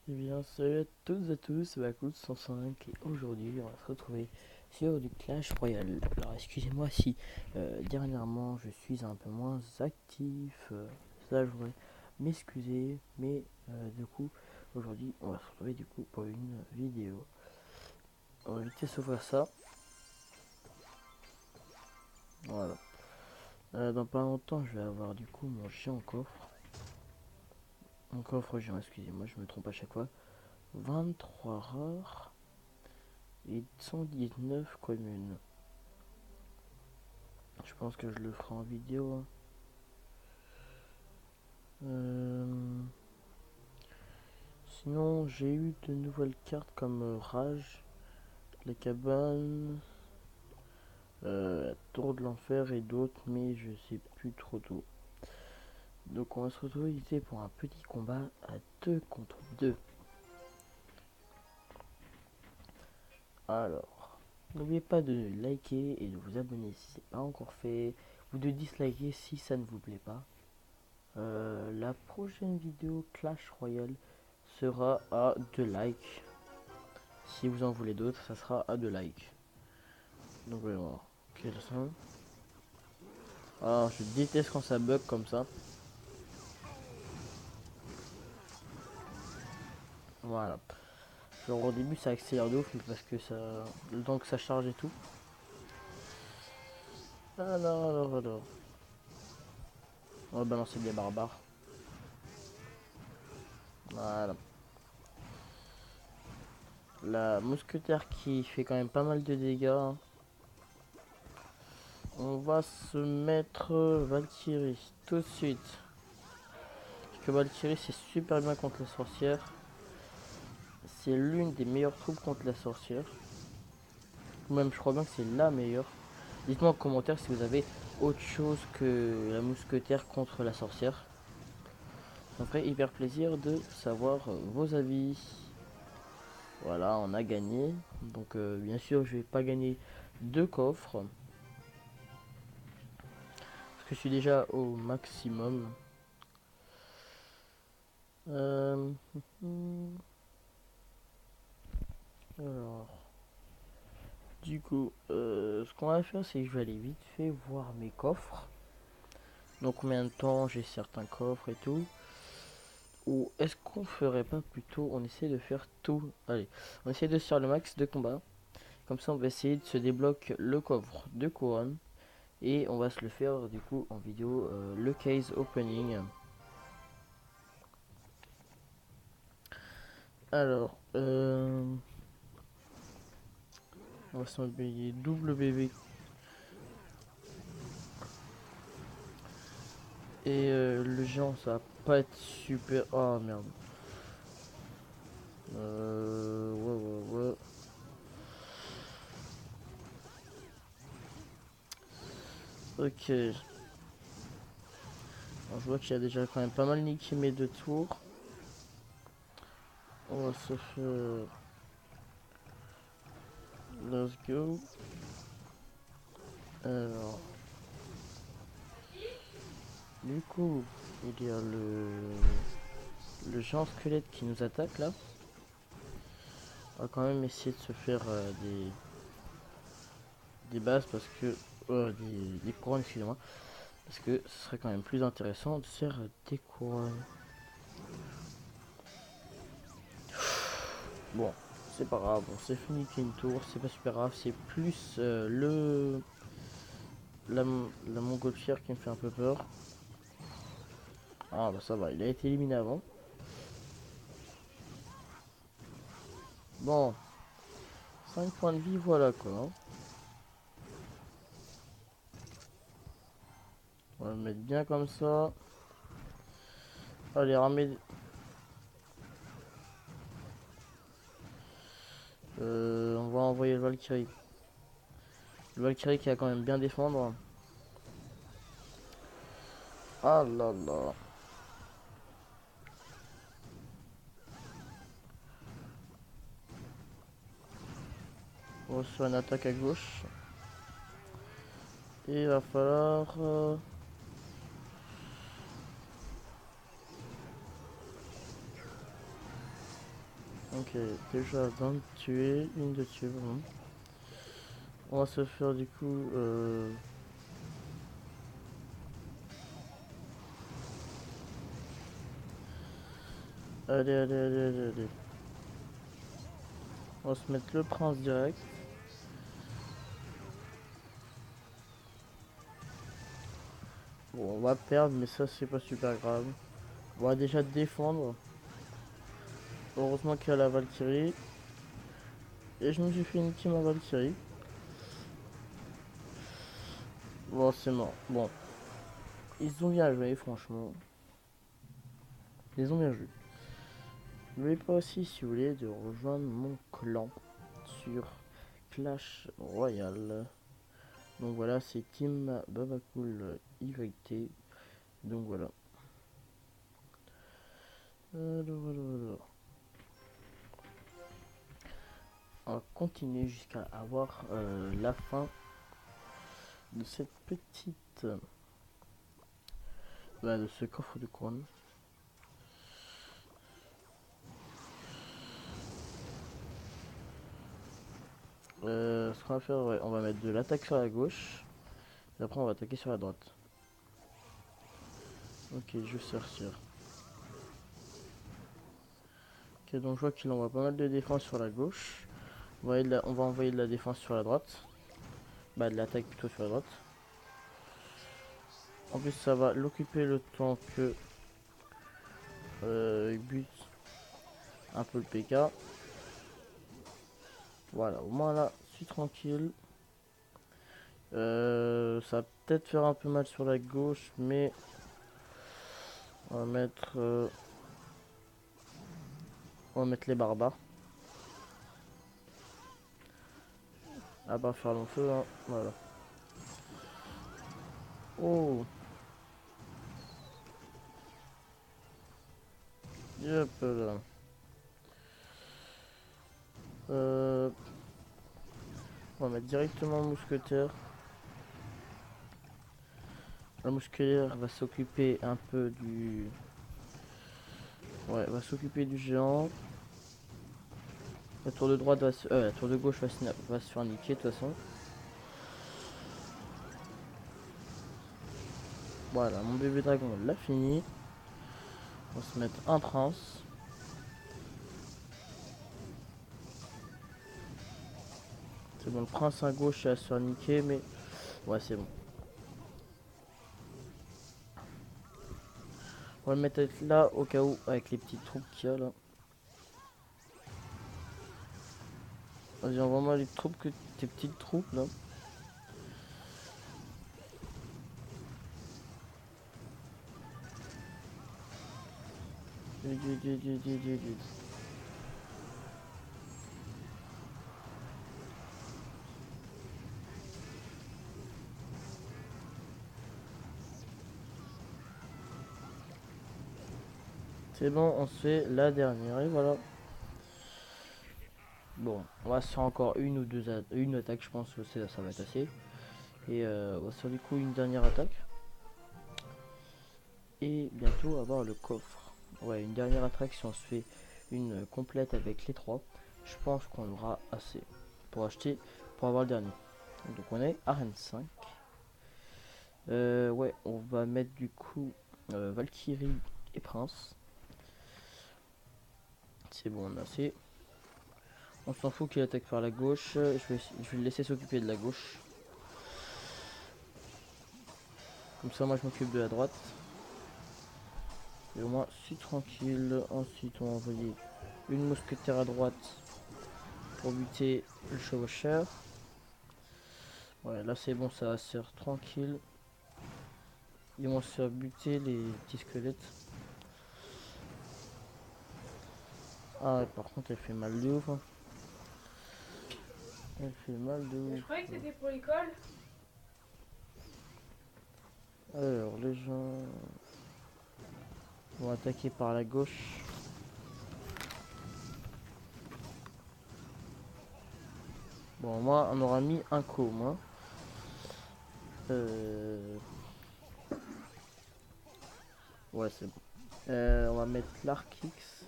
Eh bien, salut à toutes et à tous, c'est Bakout 105 et aujourd'hui on va se retrouver sur du Clash Royale. Alors excusez-moi si dernièrement je suis un peu moins actif, ça je voudrais m'excuser, mais du coup aujourd'hui on va se retrouver du coup pour une vidéo. On va vite s'ouvrir ça, voilà. Dans pas longtemps je vais avoir du coup mon géant coffre. Mon coffre géant, excusez-moi, je me trompe à chaque fois. 23 rares et 119 communes. Je pense que je le ferai en vidéo, hein. Sinon, j'ai eu de nouvelles cartes comme Rage, la cabane, Tour de l'enfer et d'autres, mais je sais plus trop tout. Donc on va se retrouver ici pour un petit combat à 2 contre 2. Alors, n'oubliez pas de liker et de vous abonner si ce n'est pas encore fait, ou de disliker si ça ne vous plaît pas. La prochaine vidéo Clash Royale sera à 2 likes. Si vous en voulez d'autres, ça sera à 2 likes. Donc voilà. Ok, ça. Ah, je déteste quand ça bug comme ça. Voilà. Genre au début ça accélère de ouf, mais parce que ça. Le temps que ça charge et tout. Alors. On va balancer des barbares. Voilà. La mousquetaire qui fait quand même pas mal de dégâts, hein. On va se mettre Valkyrie tout de suite. Parce que Valkyrie c'est super bien contre la sorcière. C'est l'une des meilleures troupes contre la sorcière. Ou même je crois bien que c'est la meilleure. Dites-moi en commentaire si vous avez autre chose que la mousquetaire contre la sorcière. Ça me ferait hyper plaisir de savoir vos avis. Voilà, on a gagné. Donc bien sûr, je vais pas gagner deux coffres. Parce que je suis déjà au maximum. Euh, alors, du coup, ce qu'on va faire, c'est que je vais aller vite fait voir mes coffres. Donc combien de temps j'ai certains coffres et tout. Ou est-ce qu'on ferait pas plutôt, on essaie de faire tout. Allez, on essaie de se faire le max de combat. Comme ça, on va essayer de se débloquer le coffre de couronne. Et on va se le faire du coup en vidéo, le case opening. Alors, on va s'envoyer double bébé. Et le géant, ça va pas être super. Oh merde. Ouais. Ok. Alors, je vois qu'il y a déjà quand même pas mal niqué mes deux tours. On va se faire. Let's go. Alors, du coup, il y a le géant squelette qui nous attaque là. On va quand même essayer de se faire des bases parce que. Des couronnes, excusez-moi. Parce que ce serait quand même plus intéressant de faire des couronnes. Bon, c'est pas grave, on s'est fini qu'une tour, c'est pas super grave, c'est plus la montgolfière qui me fait un peu peur. Ah bah ça va, il a été éliminé avant. Bon, 5 points de vie, voilà quoi. On va le mettre bien comme ça. Allez, ramène. On va envoyer le Valkyrie. Le Valkyrie qui a quand même bien défendre. Ah là là. On va se faire une attaque à gauche. Et il va falloir. Ok, déjà 20 tués, une de tués, bon. On va se faire du coup... Allez, allez, allez, allez, allez. On va se mettre le prince direct. Bon, on va perdre, mais ça c'est pas super grave. On va déjà défendre. Heureusement qu'il y a la Valkyrie. Et je me suis fait une team à Valkyrie. Bon, c'est mort. Bon, ils ont bien joué, franchement. Ils ont bien joué. N'oubliez pas aussi, si vous voulez, de rejoindre mon clan sur Clash Royale. Donc voilà, c'est Team Babacool YT. Donc voilà. Alors. On va continuer jusqu'à avoir la fin de cette petite... de ce coffre de couronne. Ce qu'on va faire, ouais, on va mettre de l'attaque sur la gauche. Et après on va attaquer sur la droite. Ok, je vais sortir. Ok, donc je vois qu'il envoie pas mal de défense sur la gauche. On va envoyer de la défense sur la droite. Bah de l'attaque plutôt sur la droite. En plus ça va l'occuper le temps que il bute un peu le PK. Voilà, au moins là, je suis tranquille. Ça va peut-être faire un peu mal sur la gauche, mais on va mettre, les barbares. À part faire long feu, hein. Voilà. Oh, yep là. On va mettre directement le mousquetaire. Le mousquetaire va s'occuper un peu du... Ouais, va s'occuper du géant. La tour de droite la tour de gauche va se faire niquer de toute façon. Voilà, mon bébé dragon l'a fini. On va se mettre un prince. C'est bon, le prince à gauche va se faire niquer, mais... Ouais, c'est bon. On va le mettre là, au cas où, avec les petites troupes qu'il y a là. Vas-y, envoie-moi les troupes que... Tes petites troupes là. C'est bon, on se fait la dernière et voilà. Bon, on va se faire encore une attaque, je pense que ça va être assez. Et on va se faire du coup une dernière attaque. Et bientôt avoir le coffre. Ouais, une dernière attaque si on se fait une complète avec les trois. Je pense qu'on aura assez pour acheter, pour avoir le dernier. Donc on est arène 5. Ouais, on va mettre du coup Valkyrie et Prince. C'est bon, on a assez. On s'en fout qu'il attaque par la gauche. Je vais le laisser s'occuper de la gauche. Comme ça, moi je m'occupe de la droite. Et au moins, je suis tranquille. Ensuite, on va envoyer une mousquetaire à droite pour buter le chevaucheur. Ouais, là c'est bon, ça va se faire tranquille. Ils vont se faire buter les petits squelettes. Ah, ouais, par contre, elle fait mal de ouf. Hein. Elle fait mal de ouf. Je croyais que c'était pour l'école. Alors, les gens vont attaquer par la gauche. Bon, moi, on aura mis un coup, moi. Ouais, c'est bon. On va mettre l'Arc X.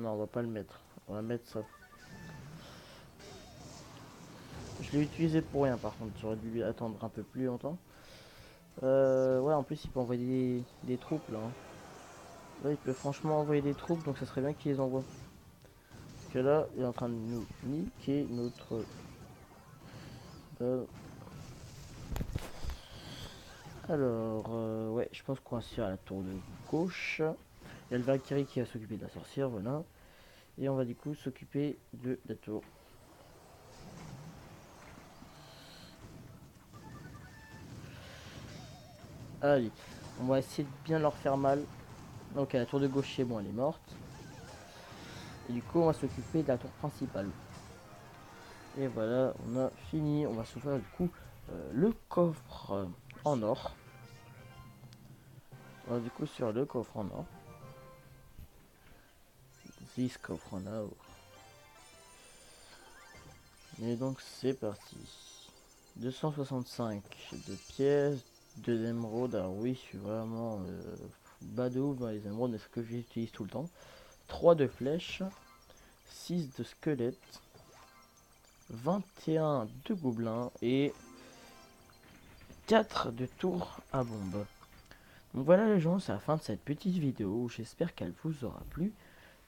Non, on va pas le mettre. On va mettre ça. Je l'ai utilisé pour rien par contre. J'aurais dû attendre un peu plus longtemps. Ouais, en plus, il peut envoyer des troupes là, hein. Là, il peut franchement envoyer des troupes, donc ça serait bien qu'il les envoie. Parce que là, il est en train de nous niquer notre... Alors, ouais, je pense qu'on va se faire la tour de gauche. Il y a le Valkyrie qui va s'occuper de la sorcière, voilà. Et on va du coup s'occuper de la tour. Allez, on va essayer de bien leur faire mal. Ok, la tour de gauche, c'est bon, elle est morte. Et du coup, on va s'occuper de la tour principale. Et voilà, on a fini. On va s'ouvrir du coup le coffre en or. On va du coup sur le coffre en or. This coffre en or. Et donc c'est parti. 265 de pièces, 2 émeraudes. Alors oui, je suis vraiment badaud dans les émeraudes, mais ce que j'utilise tout le temps. 3 de flèches, 6 de squelettes, 21 de gobelins et 4 de tours à bombe. Donc voilà les gens, c'est la fin de cette petite vidéo. J'espère qu'elle vous aura plu.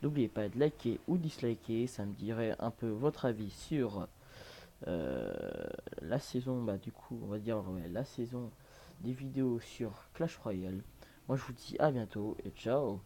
N'oubliez pas de liker ou disliker, ça me dirait un peu votre avis sur la saison, bah du coup on va dire ouais, la saison des vidéos sur Clash Royale. Moi je vous dis à bientôt et ciao.